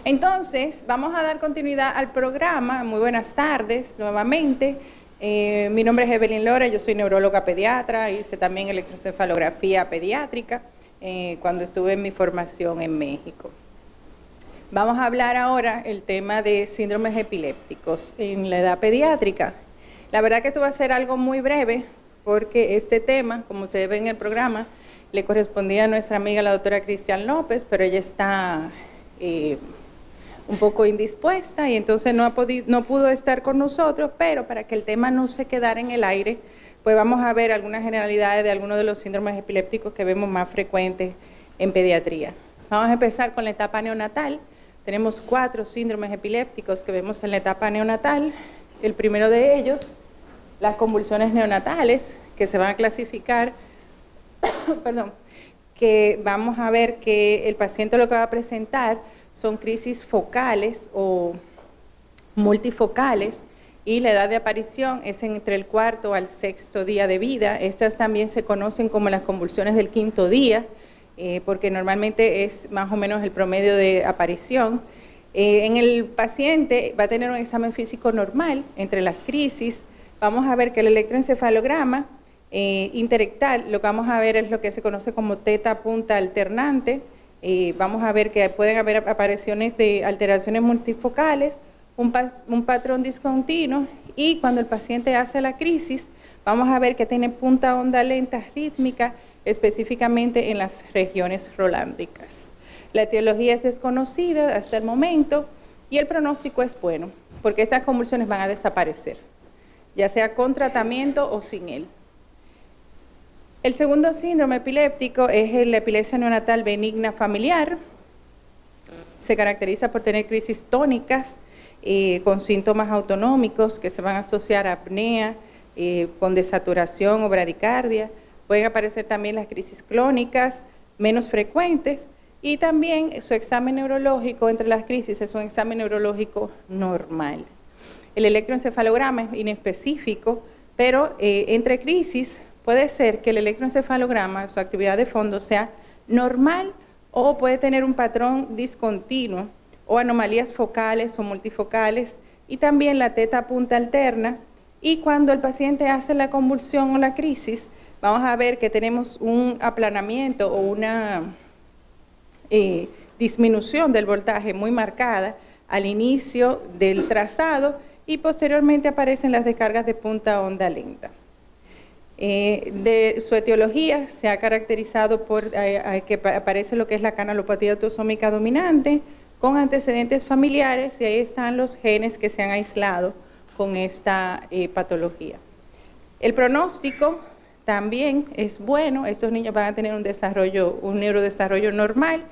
Entonces, vamos a dar continuidad al programa. Muy buenas tardes nuevamente. Mi nombre es Evelyn Lora, yo soy neuróloga pediatra, hice también electroencefalografía pediátrica cuando estuve en mi formación en México. Vamos a hablar ahora el tema de síndromes epilépticos en la edad pediátrica. La verdad que esto va a ser algo muy breve porque este tema, como ustedes ven en el programa, le correspondía a nuestra amiga la doctora Cristian López, pero ella está un poco indispuesta y entonces no pudo estar con nosotros, pero para que el tema no se quedara en el aire, pues vamos a ver algunas generalidades de algunos de los síndromes epilépticos que vemos más frecuentes en pediatría. Vamos a empezar con la etapa neonatal. Tenemos 4 síndromes epilépticos que vemos en la etapa neonatal. El primero de ellos, las convulsiones neonatales, que se van a clasificar, perdón, que vamos a ver que el paciente lo que va a presentar son crisis focales o multifocales y la edad de aparición es entre el 4º al 6º día de vida. Estas también se conocen como las convulsiones del 5º día, porque normalmente es más o menos el promedio de aparición. En el paciente va a tener un examen físico normal entre las crisis. Vamos a ver que el electroencefalograma interictal, lo que vamos a ver es lo que se conoce como teta punta alternante. Vamos a ver que pueden haber apariciones de alteraciones multifocales, un patrón discontinuo, y cuando el paciente hace la crisis, vamos a ver que tiene punta onda lenta rítmica, específicamente en las regiones rolándicas. La etiología es desconocida hasta el momento y el pronóstico es bueno, porque estas convulsiones van a desaparecer, ya sea con tratamiento o sin él. El segundo síndrome epiléptico es la epilepsia neonatal benigna familiar. Se caracteriza por tener crisis tónicas con síntomas autonómicos que se van a asociar a apnea, con desaturación o bradicardia. Pueden aparecer también las crisis clónicas, menos frecuentes, y también su examen neurológico entre las crisis es un examen neurológico normal. El electroencefalograma es inespecífico, pero entre crisis puede ser que el electroencefalograma, su actividad de fondo, sea normal o puede tener un patrón discontinuo o anomalías focales o multifocales, y también la teta punta alterna. Y cuando el paciente hace la convulsión o la crisis, vamos a ver que tenemos un aplanamiento o una disminución del voltaje muy marcada al inicio del trazado y posteriormente aparecen las descargas de punta onda lenta. De su etiología se ha caracterizado por que aparece lo que es la canalopatía autosómica dominante con antecedentes familiares, y ahí están los genes que se han aislado con esta patología. El pronóstico también es bueno. Estos niños van a tener un neurodesarrollo normal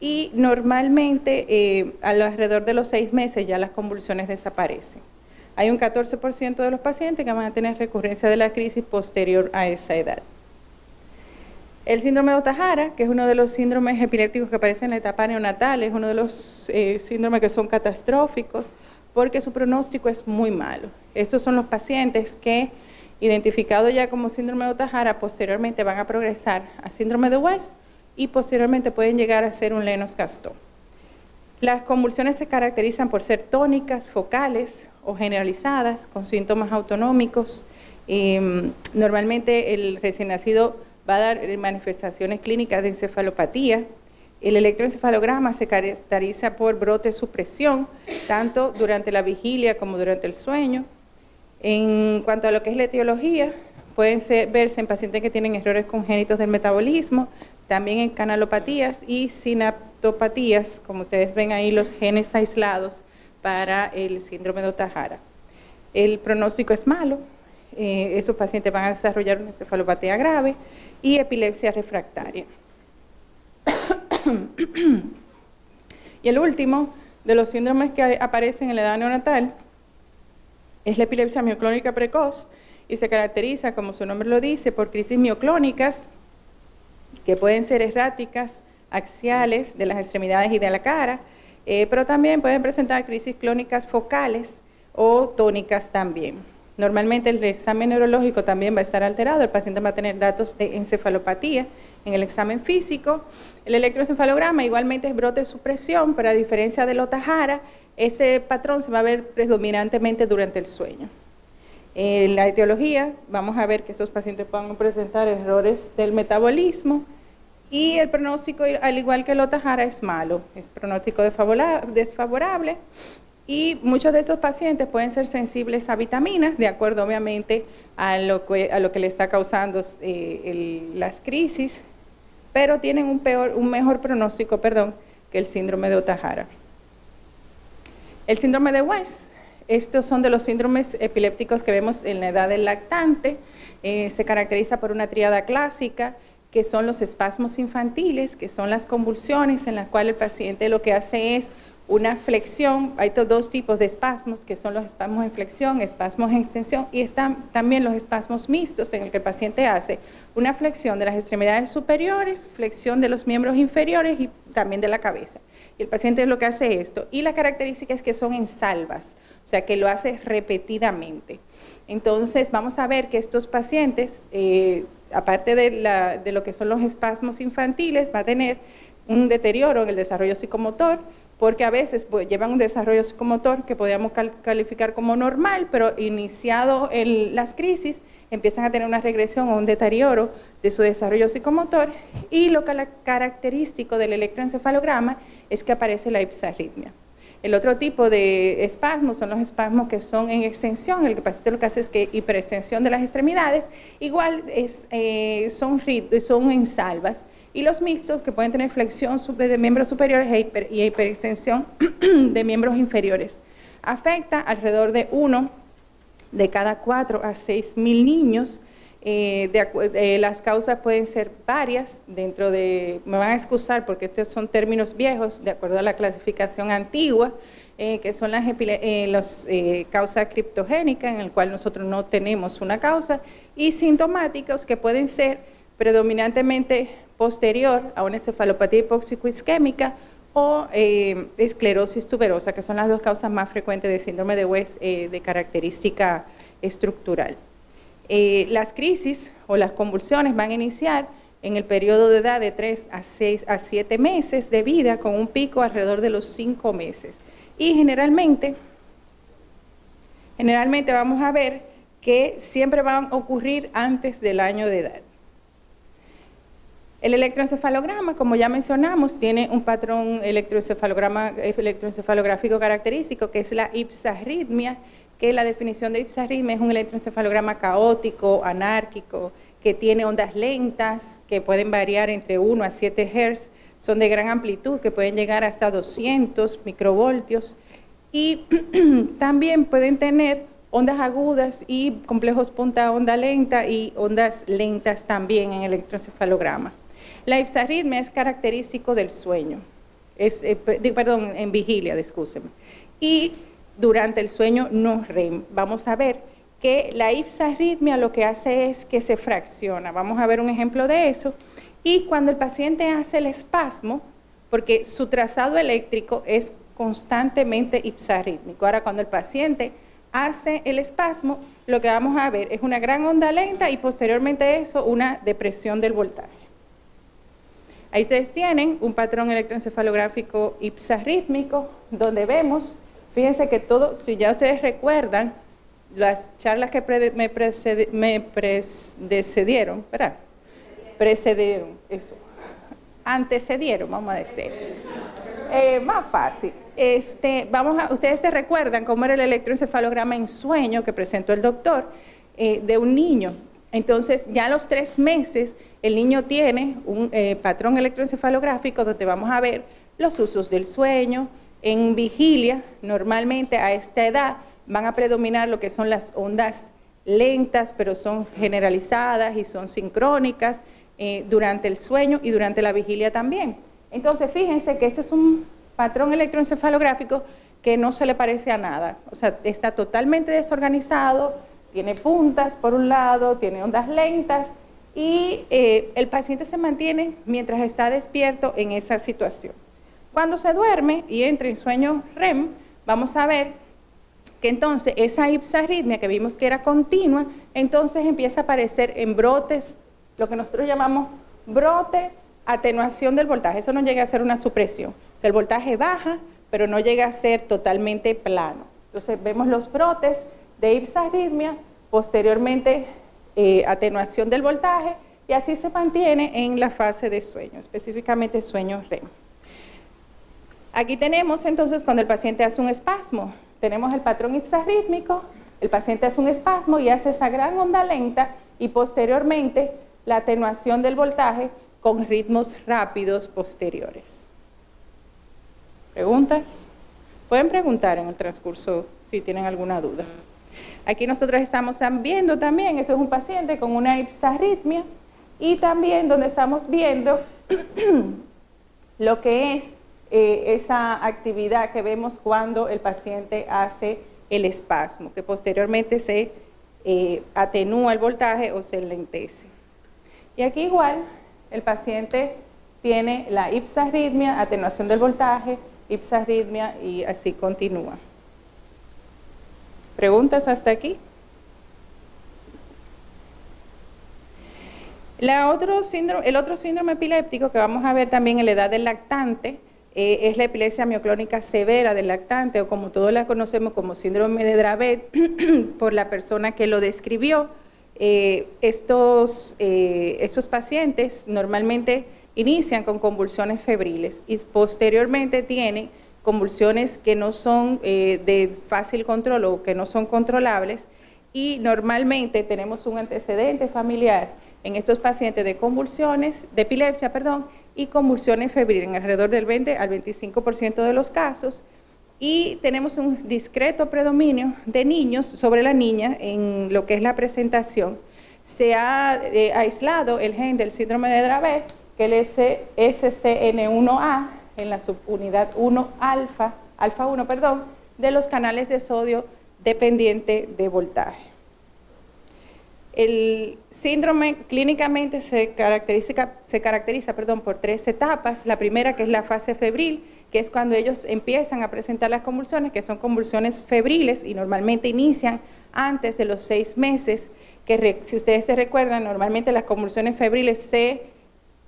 y normalmente alrededor de los 6 meses ya las convulsiones desaparecen. Hay un 14% de los pacientes que van a tener recurrencia de la crisis posterior a esa edad. El síndrome de Ohtahara, que es uno de los síndromes epilépticos que aparecen en la etapa neonatal, es uno de los síndromes que son catastróficos porque su pronóstico es muy malo. Estos son los pacientes que, identificados ya como síndrome de Ohtahara, posteriormente van a progresar a síndrome de West y posteriormente pueden llegar a ser un Lennox-Gastaut. Las convulsiones se caracterizan por ser tónicas, focales o generalizadas, con síntomas autonómicos. Normalmente el recién nacido va a dar manifestaciones clínicas de encefalopatía. El electroencefalograma se caracteriza por brote supresión, tanto durante la vigilia como durante el sueño. En cuanto a lo que es la etiología, pueden verse en pacientes que tienen errores congénitos del metabolismo, también en canalopatías y sinaptopatías, como ustedes ven ahí los genes aislados para el síndrome de Ohtahara. El pronóstico es malo, esos pacientes van a desarrollar una encefalopatía grave y epilepsia refractaria. Y el último de los síndromes que aparecen en la edad neonatal es la epilepsia mioclónica precoz, y se caracteriza, como su nombre lo dice, por crisis mioclónicas que pueden ser erráticas, axiales, de las extremidades y de la cara, pero también pueden presentar crisis clónicas focales o tónicas también. Normalmente el examen neurológico también va a estar alterado, el paciente va a tener datos de encefalopatía en el examen físico. El electroencefalograma igualmente es brote de supresión, pero a diferencia del Ohtahara, ese patrón se va a ver predominantemente durante el sueño. En la etiología, vamos a ver que estos pacientes pueden presentar errores del metabolismo y el pronóstico, al igual que el Ohtahara, es malo, es pronóstico desfavorable y muchos de estos pacientes pueden ser sensibles a vitaminas, de acuerdo obviamente a lo que le está causando las crisis, pero tienen un mejor pronóstico, que el síndrome de Ohtahara. El síndrome de West, estos son de los síndromes epilépticos que vemos en la edad del lactante, se caracteriza por una tríada clásica, que son los espasmos infantiles, que son las convulsiones en las cuales el paciente lo que hace es una flexión. Hay dos tipos de espasmos, que son los espasmos en flexión, espasmos en extensión, y están también los espasmos mixtos, en el que el paciente hace una flexión de las extremidades superiores, flexión de los miembros inferiores y también de la cabeza. Y el paciente es lo que hace esto, y la característica es que son en salvas, o sea que lo hace repetidamente. Entonces vamos a ver que estos pacientes, aparte de lo que son los espasmos infantiles, va a tener un deterioro en el desarrollo psicomotor, porque a veces llevan un desarrollo psicomotor que podríamos calificar como normal, pero iniciado las crisis, empiezan a tener una regresión o un deterioro de su desarrollo psicomotor, y lo característico del electroencefalograma es que aparece la hipisarritmia. El otro tipo de espasmos son los espasmos que son en extensión, el paciente lo que hace es que hiperextensión de las extremidades, igual son en salvas, y los mixtos que pueden tener flexión de miembros superiores y hiperextensión de miembros inferiores. Afecta alrededor de 1 de cada 4 a 6 mil niños. Las causas pueden ser varias, me van a excusar porque estos son términos viejos, de acuerdo a la clasificación antigua, que son las causas criptogénicas, en el cual nosotros no tenemos una causa, y sintomáticos que pueden ser predominantemente posterior a una encefalopatía hipóxico-isquémica o esclerosis tuberosa, que son las dos causas más frecuentes de síndrome de West de característica estructural. Las crisis o las convulsiones van a iniciar en el periodo de edad de 3 a 7 meses de vida, con un pico alrededor de los 5 meses. Y generalmente vamos a ver que siempre van a ocurrir antes del año de edad. El electroencefalograma, como ya mencionamos, tiene un patrón electroencefalográfico característico, que es la ipsarritmia, que la definición de ipsarritmia es un electroencefalograma caótico, anárquico, que tiene ondas lentas, que pueden variar entre 1 a 7 Hz, son de gran amplitud, que pueden llegar hasta 200 microvoltios, y también pueden tener ondas agudas y complejos punta onda lenta y ondas lentas también en el electroencefalograma. La ipsarritmia es característico del sueño, en vigilia, discúlpeme, y durante el sueño no REM. Vamos a ver que la ipsarritmia lo que hace es que se fracciona. Vamos a ver un ejemplo de eso. Y cuando el paciente hace el espasmo, porque su trazado eléctrico es constantemente ipsarrítmico. Ahora, cuando el paciente hace el espasmo, lo que vamos a ver es una gran onda lenta y posteriormente a eso una depresión del voltaje. Ahí ustedes tienen un patrón electroencefalográfico ipsarrítmico, donde vemos, fíjense que todo, si ya ustedes recuerdan, las charlas que antecedieron, vamos a decir. Más fácil. Ustedes se recuerdan cómo era el electroencefalograma en sueño que presentó el doctor de un niño. Entonces, ya a los 3 meses, el niño tiene un patrón electroencefalográfico donde vamos a ver los usos del sueño. En vigilia, normalmente a esta edad, van a predominar lo que son las ondas lentas, pero son generalizadas y son sincrónicas durante el sueño y durante la vigilia también. Entonces, fíjense que este es un patrón electroencefalográfico que no se le parece a nada. O sea, está totalmente desorganizado, tiene puntas por un lado, tiene ondas lentas y el paciente se mantiene mientras está despierto en esa situación. Cuando se duerme y entra en sueño REM, vamos a ver que entonces esa ipsarritmia que vimos que era continua, entonces empieza a aparecer en brotes, lo que nosotros llamamos brote, atenuación del voltaje. Eso no llega a ser una supresión. O sea, el voltaje baja, pero no llega a ser totalmente plano. Entonces vemos los brotes de ipsarritmia, posteriormente atenuación del voltaje, y así se mantiene en la fase de sueño, específicamente sueño REM. Aquí tenemos entonces cuando el paciente hace un espasmo, tenemos el patrón ipsarrítmico, el paciente hace un espasmo y hace esa gran onda lenta, y posteriormente la atenuación del voltaje con ritmos rápidos posteriores. ¿Preguntas? Pueden preguntar en el transcurso si tienen alguna duda. Aquí nosotros estamos viendo también, eso es un paciente con una ipsarritmia, y también donde estamos viendo lo que es esa actividad que vemos cuando el paciente hace el espasmo, que posteriormente se atenúa el voltaje o se enlentece. Y aquí igual, el paciente tiene la ipsarritmia, atenuación del voltaje, ipsarritmia, y así continúa. ¿Preguntas hasta aquí? El otro síndrome epiléptico que vamos a ver también en la edad del lactante es la epilepsia mioclónica severa del lactante, o como todos la conocemos como síndrome de Dravet, por la persona que lo describió. Estos pacientes normalmente inician con convulsiones febriles y posteriormente tienen convulsiones que no son de fácil control o que no son controlables, y normalmente tenemos un antecedente familiar en estos pacientes de convulsiones, de epilepsia, perdón, y convulsiones febriles en alrededor del 20 al 25% de los casos, y tenemos un discreto predominio de niños sobre la niña en lo que es la presentación. Se ha aislado el gen del síndrome de Dravet, que es el SCN1A, en la subunidad 1 alfa 1, perdón, de los canales de sodio dependiente de voltaje. El síndrome clínicamente se caracteriza por 3 etapas. La primera, que es la fase febril, que es cuando ellos empiezan a presentar las convulsiones, que son convulsiones febriles y normalmente inician antes de los 6 meses, que si ustedes se recuerdan, normalmente las convulsiones febriles se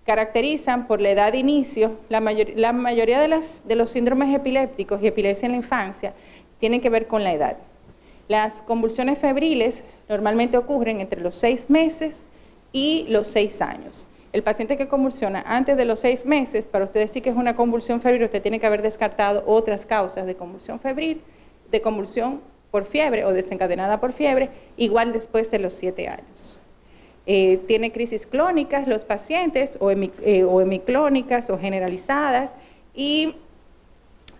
caracterizan por la edad de inicio. La mayoría de los síndromes epilépticos y epilepsia en la infancia tienen que ver con la edad. Las convulsiones febriles normalmente ocurren entre los 6 meses y los 6 años. El paciente que convulsiona antes de los 6 meses, para usted decir que es una convulsión febril, usted tiene que haber descartado otras causas de convulsión febril, de convulsión por fiebre o desencadenada por fiebre, igual después de los 7 años. Tiene crisis clónicas los pacientes, o hemiclónicas o generalizadas, y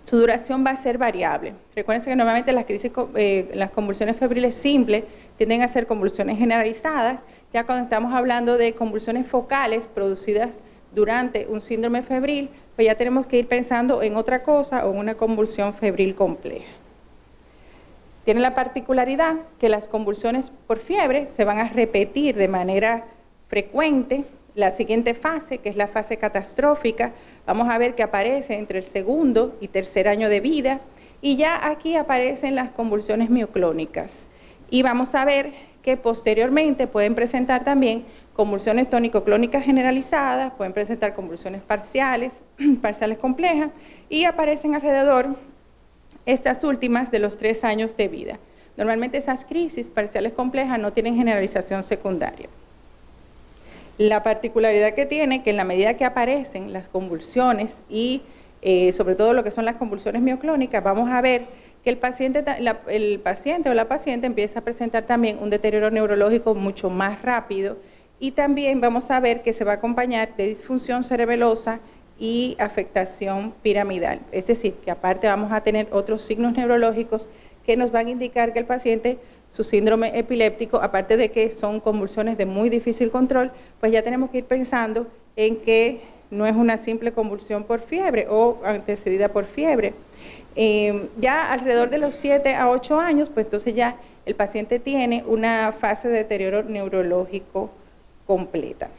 su duración va a ser variable. Recuerden que normalmente las convulsiones febriles simples tienden a ser convulsiones generalizadas. Ya cuando estamos hablando de convulsiones focales producidas durante un síndrome febril, pues ya tenemos que ir pensando en otra cosa o en una convulsión febril compleja. Tiene la particularidad que las convulsiones por fiebre se van a repetir de manera frecuente. La siguiente fase, que es la fase catastrófica, vamos a ver que aparece entre el 2º y 3er año de vida, y ya aquí aparecen las convulsiones mioclónicas. Y vamos a ver que posteriormente pueden presentar también convulsiones tónico-clónicas generalizadas, pueden presentar convulsiones parciales complejas, y aparecen alrededor estas últimas de los 3 años de vida. Normalmente esas crisis parciales complejas no tienen generalización secundaria. La particularidad que tiene, que en la medida que aparecen las convulsiones y sobre todo lo que son las convulsiones mioclónicas, vamos a ver que el paciente o la paciente empieza a presentar también un deterioro neurológico mucho más rápido, y también vamos a ver que se va a acompañar de disfunción cerebelosa y afectación piramidal. Es decir, que aparte vamos a tener otros signos neurológicos que nos van a indicar que el paciente, su síndrome epiléptico, aparte de que son convulsiones de muy difícil control, pues ya tenemos que ir pensando en que no es una simple convulsión por fiebre o antecedida por fiebre. Ya alrededor de los 7 a 8 años, pues entonces ya el paciente tiene una fase de deterioro neurológico completa.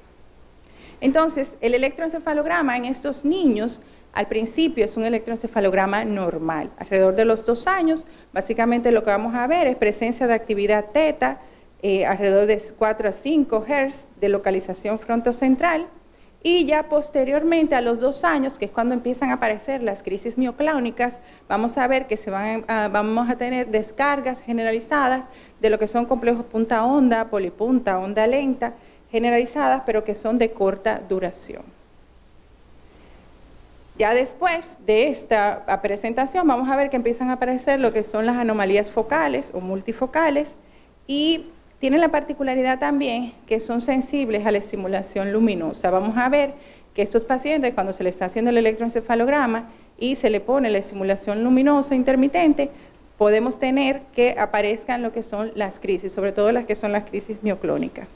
Entonces, el electroencefalograma en estos niños, al principio es un electroencefalograma normal. Alrededor de los 2 años, básicamente lo que vamos a ver es presencia de actividad teta, alrededor de 4 a 5 Hz de localización frontocentral, Y ya posteriormente, a los 2 años, que es cuando empiezan a aparecer las crisis mioclónicas, vamos a ver que vamos a tener descargas generalizadas de lo que son complejos punta onda, polipunta, onda lenta, generalizadas, pero que son de corta duración. Ya después de esta presentación vamos a ver que empiezan a aparecer lo que son las anomalías focales o multifocales y tienen la particularidad también que son sensibles a la estimulación luminosa. Vamos a ver que estos pacientes, cuando se les está haciendo el electroencefalograma y se le pone la estimulación luminosa intermitente, podemos tener que aparezcan lo que son las crisis, sobre todo las que son las crisis mioclónicas.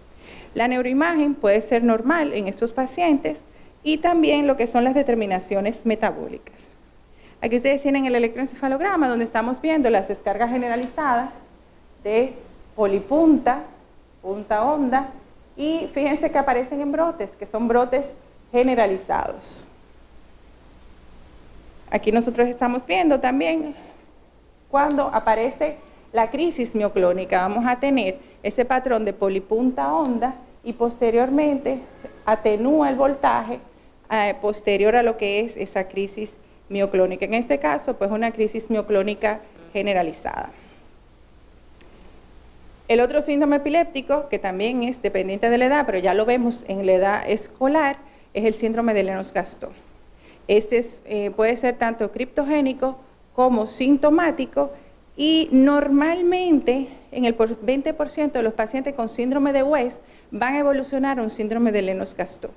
La neuroimagen puede ser normal en estos pacientes y también lo que son las determinaciones metabólicas. Aquí ustedes tienen el electroencefalograma donde estamos viendo las descargas generalizadas de polipunta, punta onda, y fíjense que aparecen en brotes, que son brotes generalizados. Aquí nosotros estamos viendo también cuando aparece la crisis mioclónica, vamos a tener ese patrón de polipunta onda y posteriormente atenúa el voltaje posterior a lo que es esa crisis mioclónica. En este caso, pues una crisis mioclónica generalizada. El otro síndrome epiléptico, que también es dependiente de la edad, pero ya lo vemos en la edad escolar, es el síndrome de Lennox-Gastaut. Este puede ser tanto criptogénico como sintomático y normalmente en el 20% de los pacientes con síndrome de West van a evolucionar a un síndrome de Lennox-Gastaut.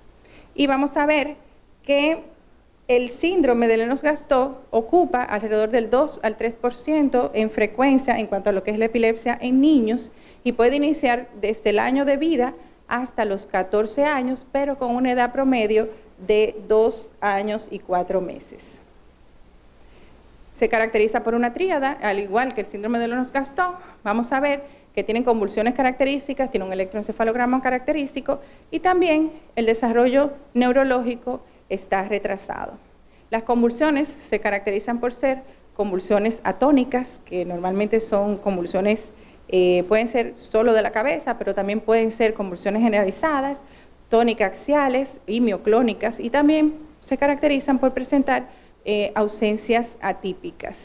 Y vamos a ver que el síndrome de Lennox-Gastaut ocupa alrededor del 2 al 3% en frecuencia en cuanto a lo que es la epilepsia en niños y puede iniciar desde el año de vida hasta los 14 años, pero con una edad promedio de 2 años y 4 meses. Se caracteriza por una tríada, al igual que el síndrome de Lennox-Gastaut. Vamos a ver que tienen convulsiones características, tiene un electroencefalograma característico y también el desarrollo neurológico está retrasado. Las convulsiones se caracterizan por ser convulsiones atónicas, que normalmente son convulsiones, pueden ser solo de la cabeza, pero también pueden ser convulsiones generalizadas, tónico-axiales y mioclónicas, y también se caracterizan por presentar ausencias atípicas.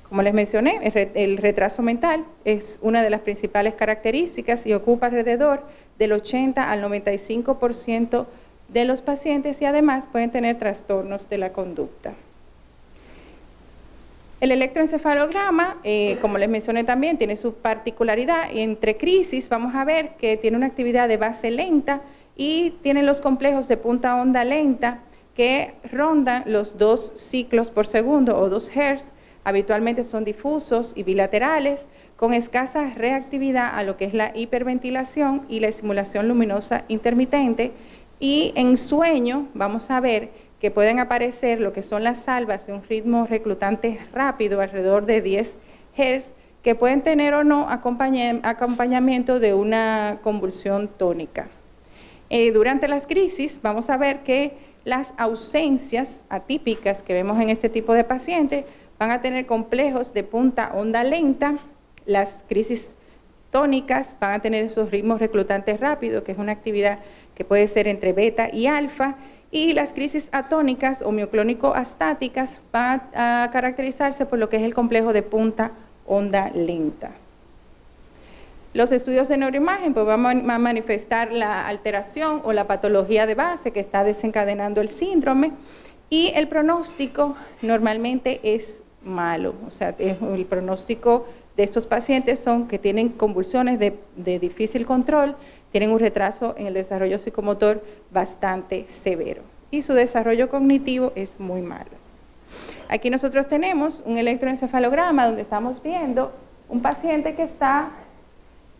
Como les mencioné, el retraso mental es una de las principales características y ocupa alrededor del 80 al 95% de los pacientes y además pueden tener trastornos de la conducta. El electroencefalograma, como les mencioné también, tiene su particularidad. Entre crisis vamos a ver que tiene una actividad de base lenta y tiene los complejos de punta onda lenta que rondan los 2 ciclos por segundo o 2 Hz. Habitualmente son difusos y bilaterales, con escasa reactividad a lo que es la hiperventilación y la estimulación luminosa intermitente. Y en sueño vamos a ver que pueden aparecer lo que son las salvas de un ritmo reclutante rápido, alrededor de 10 Hz, que pueden tener o no acompañamiento de una convulsión tónica. Durante las crisis vamos a ver que las ausencias atípicas que vemos en este tipo de pacientes van a tener complejos de punta onda lenta, las crisis tónicas van a tener esos ritmos reclutantes rápidos, que es una actividad que puede ser entre beta y alfa, y las crisis atónicas o mioclónico-astáticas van a caracterizarse por lo que es el complejo de punta onda lenta. Los estudios de neuroimagen pues, van a manifestar la alteración o la patología de base que está desencadenando el síndrome y el pronóstico normalmente es malo, o sea, el pronóstico de estos pacientes son que tienen convulsiones de difícil control, tienen un retraso en el desarrollo psicomotor bastante severo y su desarrollo cognitivo es muy malo. Aquí nosotros tenemos un electroencefalograma donde estamos viendo un paciente que está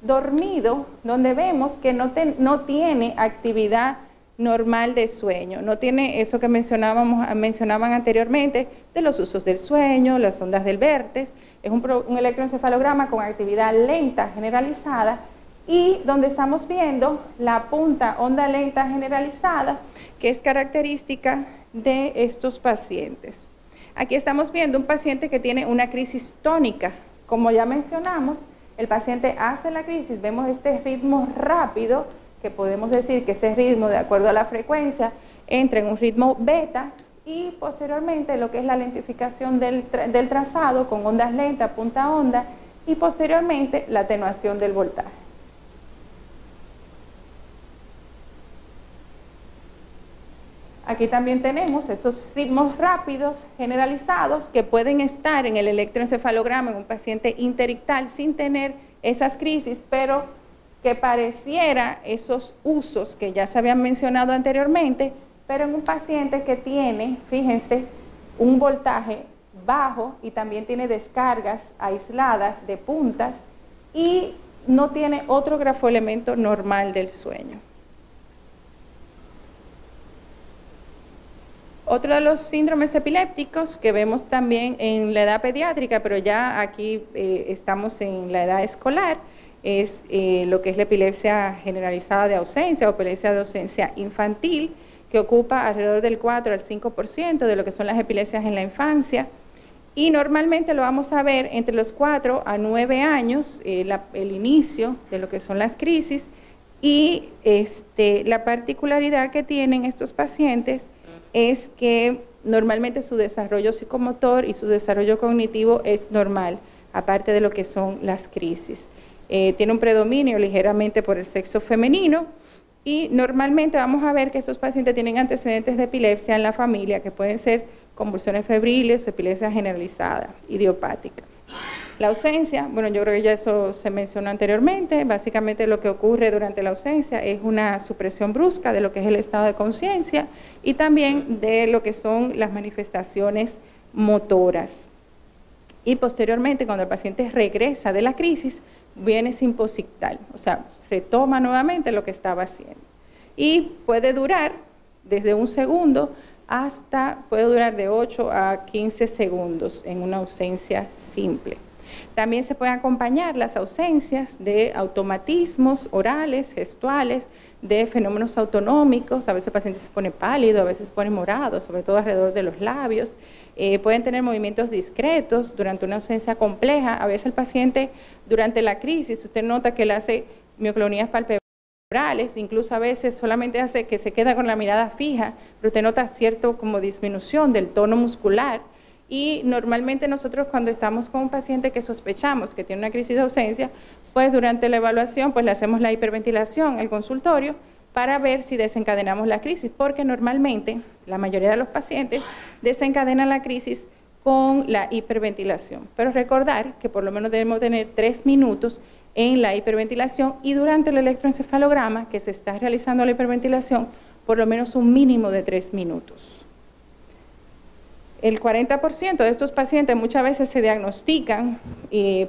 dormido, donde vemos que no tiene actividad normal de sueño, no tiene eso que mencionaban anteriormente de los usos del sueño, las ondas del vértice. Es un electroencefalograma con actividad lenta generalizada y donde estamos viendo la punta onda lenta generalizada que es característica de estos pacientes. Aquí estamos viendo un paciente que tiene una crisis tónica. Como ya mencionamos, el paciente hace la crisis, vemos este ritmo rápido que podemos decir que ese ritmo, de acuerdo a la frecuencia, entra en un ritmo beta, y posteriormente lo que es la lentificación del trazado con ondas lentas, punta onda, y posteriormente la atenuación del voltaje. Aquí también tenemos esos ritmos rápidos generalizados que pueden estar en el electroencefalograma en un paciente interictal sin tener esas crisis, pero que pareciera esos usos que ya se habían mencionado anteriormente, pero en un paciente que tiene, fíjense, un voltaje bajo y también tiene descargas aisladas de puntas y no tiene otro grafoelemento normal del sueño. Otro de los síndromes epilépticos que vemos también en la edad pediátrica, pero ya aquí estamos en la edad escolar, es lo que es la epilepsia generalizada de ausencia o epilepsia de ausencia infantil, que ocupa alrededor del 4 al 5% de lo que son las epilepsias en la infancia, y normalmente lo vamos a ver entre los 4 a 9 años, el inicio de lo que son las crisis, y la particularidad que tienen estos pacientes es que normalmente su desarrollo psicomotor y su desarrollo cognitivo es normal, aparte de lo que son las crisis. Tiene un predominio ligeramente por el sexo femenino, y normalmente vamos a ver que estos pacientes tienen antecedentes de epilepsia en la familia, que pueden ser convulsiones febriles o epilepsia generalizada, idiopática. La ausencia, bueno, yo creo que ya eso se mencionó anteriormente. Básicamente lo que ocurre durante la ausencia es una supresión brusca de lo que es el estado de conciencia y también de lo que son las manifestaciones motoras. Y posteriormente, cuando el paciente regresa de la crisis, viene simposictal, o sea, retoma nuevamente lo que estaba haciendo. Y puede durar desde un segundo hasta, puede durar de 8 a 15 segundos en una ausencia simple. También se pueden acompañar las ausencias de automatismos orales, gestuales, de fenómenos autonómicos. A veces el paciente se pone pálido, a veces se pone morado, sobre todo alrededor de los labios. Pueden tener movimientos discretos durante una ausencia compleja. A veces el paciente, durante la crisis, usted nota que él hace mioclonías palpebrales, incluso a veces solamente hace que se queda con la mirada fija, pero usted nota cierto como disminución del tono muscular. Y normalmente nosotros cuando estamos con un paciente que sospechamos que tiene una crisis de ausencia, pues durante la evaluación pues le hacemos la hiperventilación al consultorio para ver si desencadenamos la crisis, porque normalmente la mayoría de los pacientes desencadenan la crisis con la hiperventilación. Pero recordar que por lo menos debemos tener 3 minutos en la hiperventilación y durante el electroencefalograma que se está realizando la hiperventilación, por lo menos un mínimo de 3 minutos. El 40% de estos pacientes muchas veces se diagnostican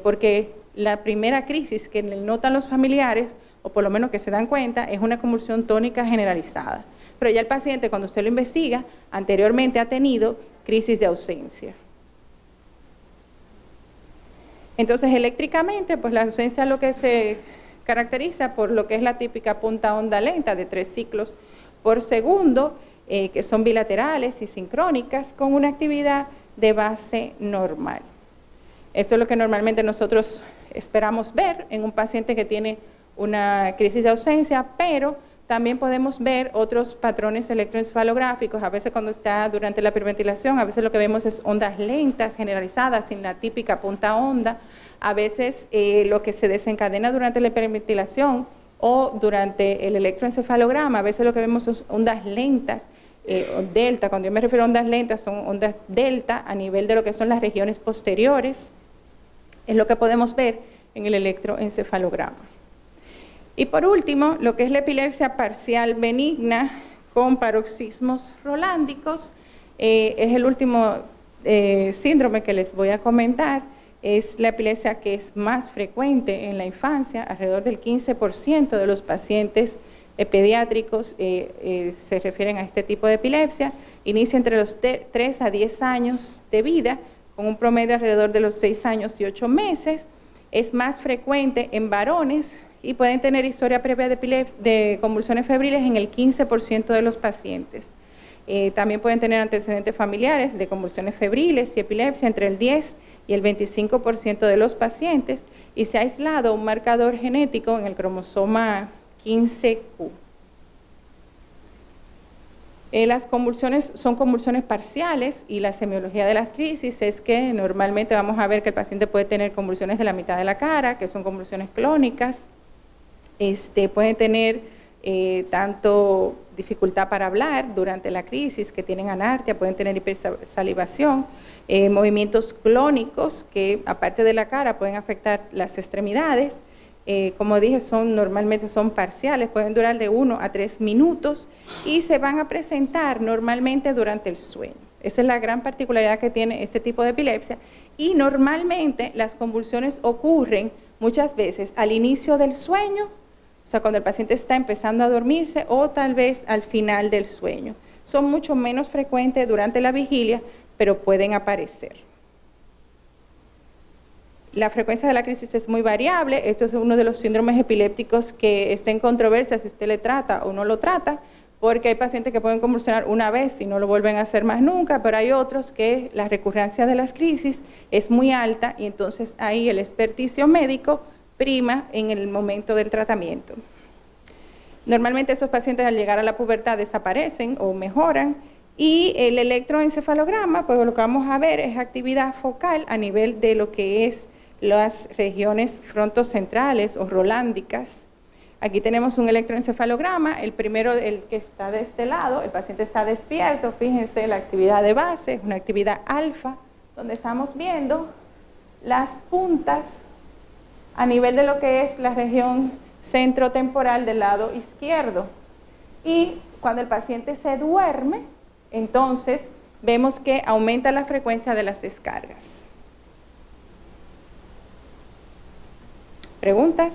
porque la primera crisis que notan los familiares, o por lo menos que se dan cuenta, es una convulsión tónica generalizada. Pero ya el paciente, cuando usted lo investiga, anteriormente ha tenido crisis de ausencia. Entonces, eléctricamente, pues la ausencia lo que se caracteriza por lo que es la típica punta onda lenta de 3 ciclos por segundo, que son bilaterales y sincrónicas, con una actividad de base normal. Esto es lo que normalmente nosotros esperamos ver en un paciente que tiene una crisis de ausencia, pero también podemos ver otros patrones electroencefalográficos. A veces cuando está durante la hiperventilación, a veces lo que vemos es ondas lentas generalizadas sin la típica punta onda. A veces lo que se desencadena durante la hiperventilación o durante el electroencefalograma, a veces lo que vemos son ondas lentas, delta. Cuando yo me refiero a ondas lentas, son ondas delta a nivel de lo que son las regiones posteriores. Es lo que podemos ver en el electroencefalograma. Y por último, lo que es la epilepsia parcial benigna con paroxismos rolándicos, es el último síndrome que les voy a comentar. Es la epilepsia que es más frecuente en la infancia. Alrededor del 15% de los pacientes pediátricos se refieren a este tipo de epilepsia. Inicia entre los 3 a 10 años de vida, con un promedio alrededor de los 6 años y 8 meses. Es más frecuente en varones y pueden tener historia previa de convulsiones febriles en el 15% de los pacientes. También pueden tener antecedentes familiares de convulsiones febriles y epilepsia entre el 10 y el 25% de los pacientes, y se ha aislado un marcador genético en el cromosoma 15Q. Las convulsiones son convulsiones parciales y la semiología de las crisis es que normalmente vamos a ver que el paciente puede tener convulsiones de la mitad de la cara, que son convulsiones clónicas, pueden tener tanto dificultad para hablar durante la crisis, que tienen anarquia, pueden tener hipersalivación, movimientos clónicos que aparte de la cara pueden afectar las extremidades. Como dije, normalmente son parciales, pueden durar de 1 a 3 minutos y se van a presentar normalmente durante el sueño. Esa es la gran particularidad que tiene este tipo de epilepsia y normalmente las convulsiones ocurren muchas veces al inicio del sueño, o sea, cuando el paciente está empezando a dormirse o tal vez al final del sueño. Son mucho menos frecuentes durante la vigilia, pero pueden aparecer. La frecuencia de la crisis es muy variable. Esto es uno de los síndromes epilépticos que está en controversia si usted le trata o no lo trata, porque hay pacientes que pueden convulsionar una vez y no lo vuelven a hacer más nunca, pero hay otros que la recurrencia de las crisis es muy alta y entonces ahí el experticio médico prima en el momento del tratamiento. Normalmente esos pacientes al llegar a la pubertad desaparecen o mejoran y el electroencefalograma, pues lo que vamos a ver es actividad focal a nivel de lo que es las regiones frontocentrales o rolándicas. Aquí tenemos un electroencefalograma, el primero, el que está de este lado, el paciente está despierto, fíjense la actividad de base, es una actividad alfa, donde estamos viendo las puntas a nivel de lo que es la región centrotemporal del lado izquierdo. Y cuando el paciente se duerme, entonces vemos que aumenta la frecuencia de las descargas. ¿Preguntas?